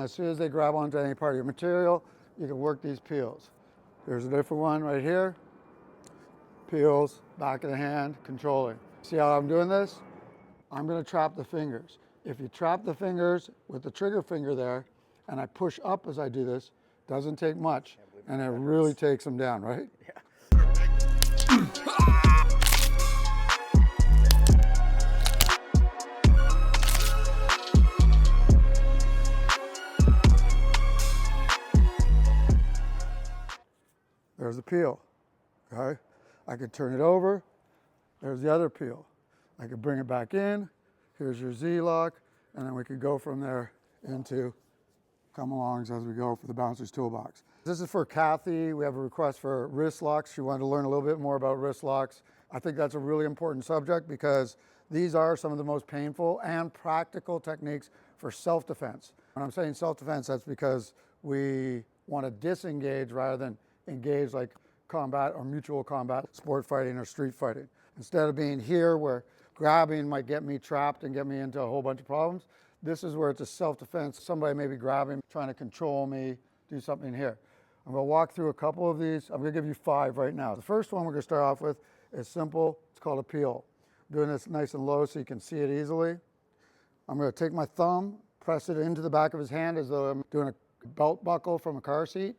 As soon as they grab onto any part of your material, you can work these peels. Here's a different one right here. Peels, back of the hand, controlling. See how I'm doing this? I'm going to trap the fingers. If you trap the fingers with the trigger finger there, and I push up as I do this, doesn't take much, and it really takes them down, right? Yeah. There's the peel, okay? I could turn it over. There's the other peel. I could bring it back in. Here's your Z-lock, and then we could go from there into come-alongs as we go for the bouncer's toolbox. This is for Kathy. We have a request for wrist locks. She wanted to learn a little bit more about wrist locks. I think that's a really important subject because these are some of the most painful and practical techniques for self-defense. When I'm saying self-defense, that's because we want to disengage rather than engage like combat or mutual combat, sport fighting or street fighting. Instead of being here where grabbing might get me trapped and get me into a whole bunch of problems, this is where it's a self-defense. Somebody may be grabbing, trying to control me, do something here. I'm going to walk through a couple of these. I'm going to give you 5 right now. The first one we're going to start off with is simple. It's called a peel. I'm doing this nice and low so you can see it easily. I'm going to take my thumb, press it into the back of his hand as though I'm doing a belt buckle from a car seat,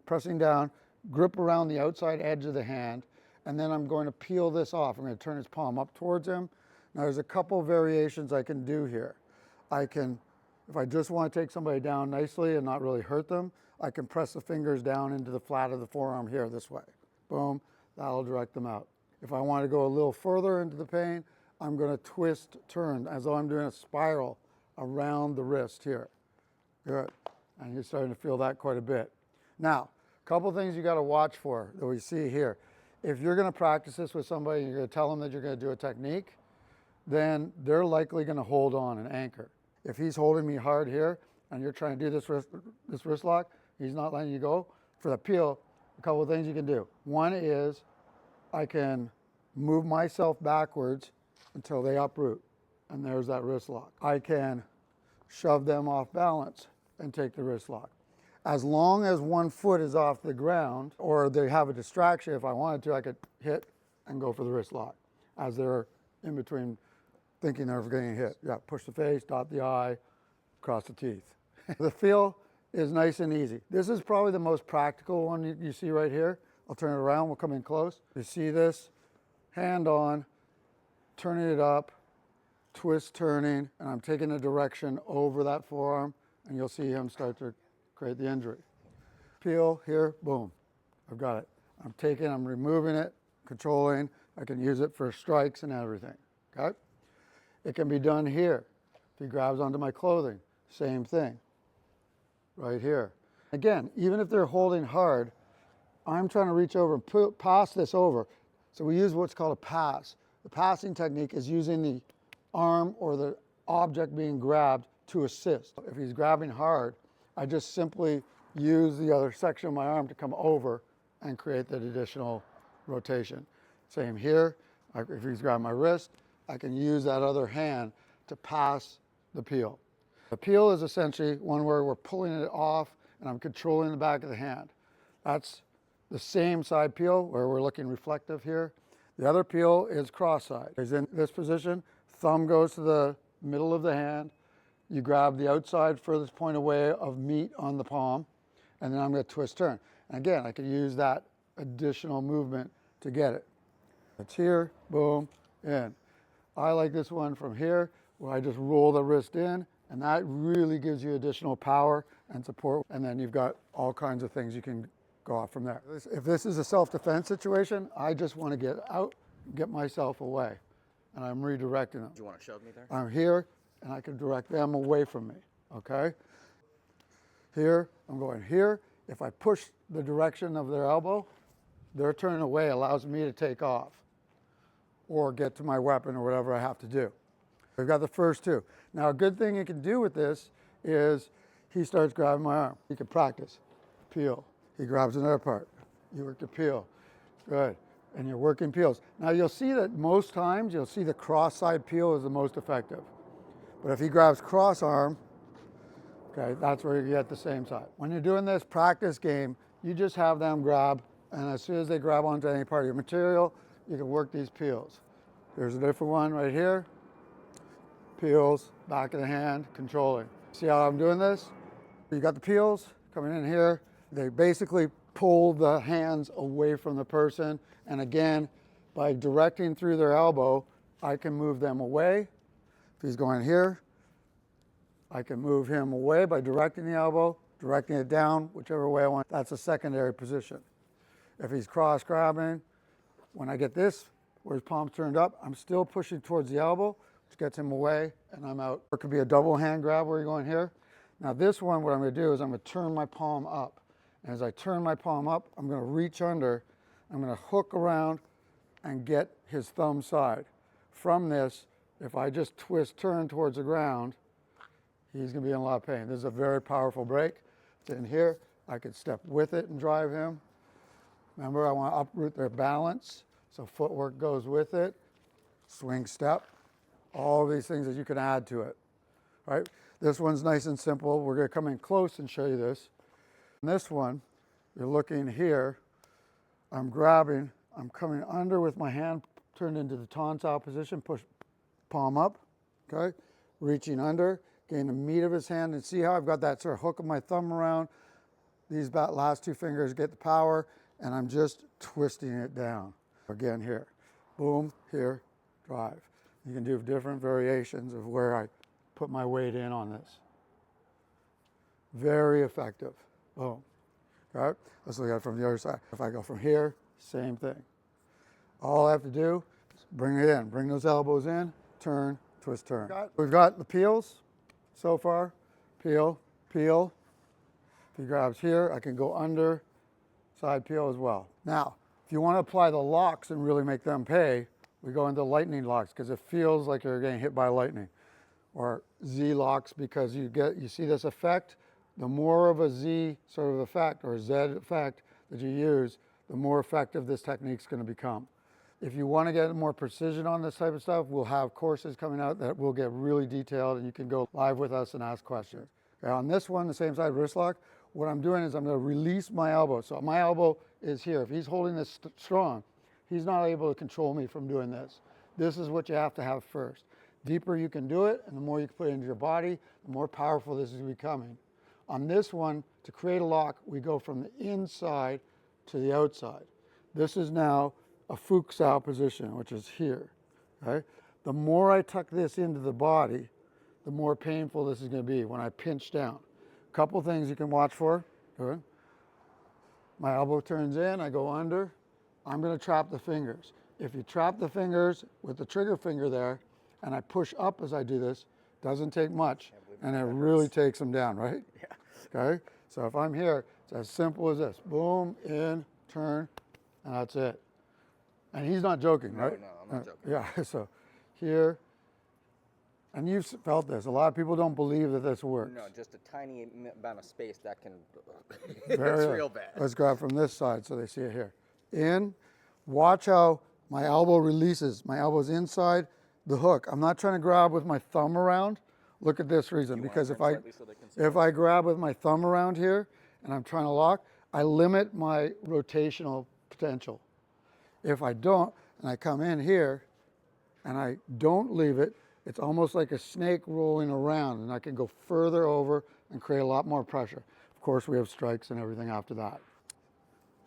pressing down, grip around the outside edge of the hand, and then I'm going to peel this off. I'm going to turn his palm up towards him. Now there's a couple variations I can do here. I can, if I just want to take somebody down nicely and not really hurt them, I can press the fingers down into the flat of the forearm here this way. Boom, that'll direct them out. If I want to go a little further into the pain, I'm going to twist, turn, as though I'm doing a spiral around the wrist here. Good, and you're starting to feel that quite a bit. Now, a couple things you got to watch for that we see here. If you're going to practice this with somebody and you're going to tell them that you're going to do a technique, then they're likely going to hold on and anchor. If he's holding me hard here and you're trying to do this wrist lock, he's not letting you go. For the peel, a couple of things you can do. One is I can move myself backwards until they uproot, and there's that wrist lock. I can shove them off balance and take the wrist lock. As long as one foot is off the ground or they have a distraction, if I wanted to, I could hit and go for the wrist lock as they're in between thinking they're getting hit. Yeah, push the face, dot the eye, cross the teeth. The feel is nice and easy. This is probably the most practical one you see right here. I'll turn it around, we'll come in close. You see this, hand on, turning it up, twist turning, and I'm taking a direction over that forearm, and you'll see him start to create the injury. Peel here, boom, I've got it. I'm taking, I'm removing it, controlling. I can use it for strikes and everything, okay? It can be done here. If he grabs onto my clothing, same thing, right here. Again, even if they're holding hard, I'm trying to reach over and pass this over. So we use what's called a pass. The passing technique is using the arm or the object being grabbed to assist. If he's grabbing hard, I just simply use the other section of my arm to come over and create that additional rotation. Same here, if he's grabbing my wrist, I can use that other hand to pass the peel. The peel is essentially one where we're pulling it off and I'm controlling the back of the hand. That's the same side peel where we're looking reflective here. The other peel is cross-side. He's in this position, thumb goes to the middle of the hand, you grab the outside furthest point away of meat on the palm, and then I'm going to twist turn. And again, I can use that additional movement to get it. It's here, boom, in. I like this one from here, where I just roll the wrist in, and that really gives you additional power and support, and then you've got all kinds of things you can go off from there. If this is a self-defense situation, I just want to get out, get myself away, and I'm redirecting them. Do you want to shove me there? I'm here, and I can direct them away from me, okay? Here, I'm going here. If I push the direction of their elbow, their turning away allows me to take off or get to my weapon or whatever I have to do. We've got the first two. Now, a good thing you can do with this is he starts grabbing my arm. You can practice, peel. He grabs another part. You work the peel, good. And you're working peels. Now, you'll see that most times, you'll see the cross-side peel is the most effective. But if he grabs cross arm, Okay, that's where you get the same side. When you're doing this practice game, you just have them grab, and as soon as they grab onto any part of your material, you can work these peels. There's a different one right here. Peels, back of the hand, controlling. See how I'm doing this? You got the peels coming in here. They basically pull the hands away from the person. And again, by directing through their elbow, I can move them away. If he's going here, I can move him away by directing the elbow, directing it down, whichever way I want. That's a secondary position. If he's cross grabbing, when I get this, where his palm's turned up, I'm still pushing towards the elbow, which gets him away, and I'm out. Or it could be a double hand grab where you're going here. Now this one, what I'm going to do is I'm going to turn my palm up. And as I turn my palm up, I'm going to reach under. I'm going to hook around and get his thumb side. From this, if I just turn towards the ground, he's going to be in a lot of pain. This is a very powerful break. It's in here. I could step with it and drive him. Remember, I want to uproot their balance. So footwork goes with it. Swing step. All these things that you can add to it. Right? This one's nice and simple. We're going to come in close and show you this. In this one, you're looking here. I'm grabbing. I'm coming under with my hand turned into the tonsile position. Push palm up. Okay? Reaching under. Getting the meat of his hand. And see how I've got that sort of hook of my thumb around. These last two fingers get the power. And I'm just twisting it down. Again here. Boom. Here. Drive. You can do different variations of where I put my weight in on this. Very effective. Boom. Okay? Let's look at it from the other side. If I go from here, same thing. All I have to do is bring it in. Bring those elbows in, turn, twist, turn. We've got the peels so far. Peel, peel. If he grabs here, I can go under, side peel as well. Now, if you want to apply the locks and really make them pay, we go into lightning locks because it feels like you're getting hit by lightning. Or Z locks because you see this effect. The more of a Z sort of effect or Z effect that you use, the more effective this technique's going to become. If you want to get more precision on this type of stuff, we'll have courses coming out that will get really detailed and you can go live with us and ask questions. Okay, on this one, the same side wrist lock, what I'm doing is I'm going to release my elbow. So my elbow is here. If he's holding this strong, he's not able to control me from doing this. This is what you have to have first. Deeper you can do it, and the more you can put it into your body, the more powerful this is becoming. On this one, to create a lock, we go from the inside to the outside. This is now a Fuchs-style position, which is here. Okay? The more I tuck this into the body, the more painful this is going to be when I pinch down. A couple things you can watch for. Good. My elbow turns in, I go under. I'm going to trap the fingers. If you trap the fingers with the trigger finger there, and I push up as I do this, doesn't take much, and it really takes them down, right? Yeah. Okay? So if I'm here, it's as simple as this. Boom, in, turn, and that's it. And he's not joking, right? No, I'm not joking. Yeah, so here, and you've felt this. A lot of people don't believe that this works. No, just a tiny amount of space that can, It's real bad. Let's grab from this side so they see it here. In, watch how my elbow releases. My elbow's inside the hook. I'm not trying to grab with my thumb around. Look at this reason, because if I grab with my thumb around here and I'm trying to lock, I limit my rotational potential. If I don't, and I come in here and I don't leave it, it's almost like a snake rolling around, and I can go further over and create a lot more pressure. Of course, we have strikes and everything after that.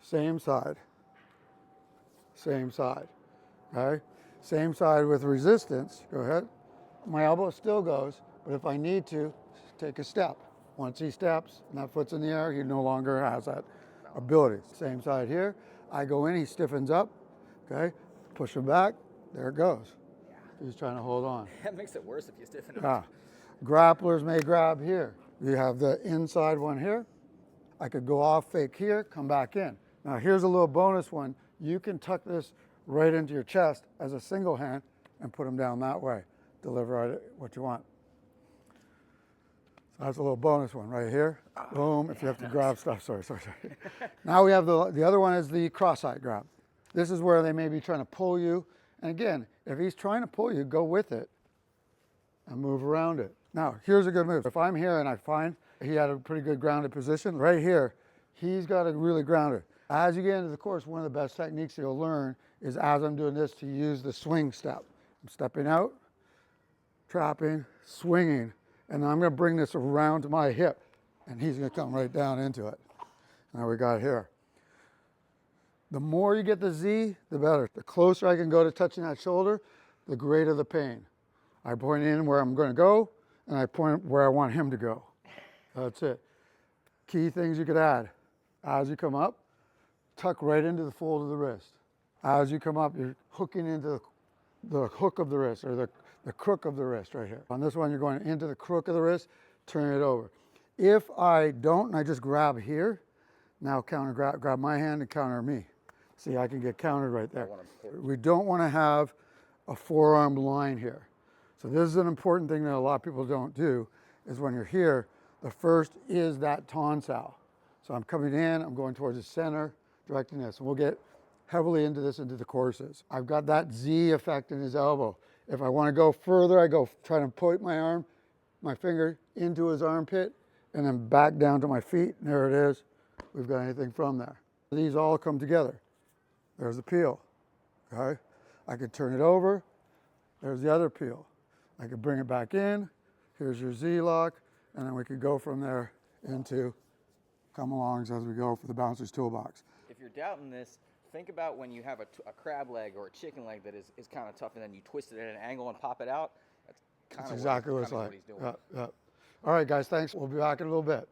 Same side. Same side. Okay? Same side with resistance. Go ahead. My elbow still goes, but if I need to, take a step. Once he steps and that foot's in the air, he no longer has that ability. Same side here. I go in, he stiffens up. Okay? Push him back. There it goes. He's trying to hold on. That makes it worse if you stiffen up. Yeah. Grapplers may grab here. You have the inside one here. I could go off fake here, come back in. Now here's a little bonus one. You can tuck this right into your chest as a single hand and put them down that way. Deliver what you want. So that's a little bonus one right here. Boom, if you have to grab stuff. Sorry. Now we have the other one is the cross-side grab. This is where they may be trying to pull you. And again, if he's trying to pull you, go with it and move around it. Now, here's a good move. If I'm here and I find he had a pretty good grounded position. Right here, he's got it really grounded. As you get into the course, one of the best techniques you'll learn is, as I'm doing this, to use the swing step. I'm stepping out, trapping, swinging, and I'm going to bring this around to my hip, and he's going to come right down into it. Now we got it here. The more you get the Z, the better. The closer I can go to touching that shoulder, the greater the pain. I point in where I'm going to go, and I point where I want him to go. That's it. Key things you could add. As you come up, tuck right into the fold of the wrist. As you come up, you're hooking into the hook of the wrist, or the crook of the wrist right here. On this one, you're going into the crook of the wrist, turn it over. If I don't, and I just grab here, now grab my hand and counter me. See, I can get countered right there. We don't want to have a forearm line here. So this is an important thing that a lot of people don't do, is when you're here, the first is that tonsal. So I'm coming in, I'm going towards the center, directing this. And we'll get heavily into this into the courses. I've got that Z effect in his elbow. If I want to go further, I go try to point my finger into his armpit, and then back down to my feet, and there it is. We've got anything from there. These all come together. There's the peel, okay? I could turn it over. There's the other peel. I could bring it back in. Here's your Z-lock, and then we could go from there into come-alongs as we go for the bouncer's toolbox. If you're doubting this, think about when you have a crab leg or a chicken leg that is kind of tough, and then you twist it at an angle and pop it out. That's exactly what it's like. What he's doing. Yeah. All right, guys, thanks. We'll be back in a little bit.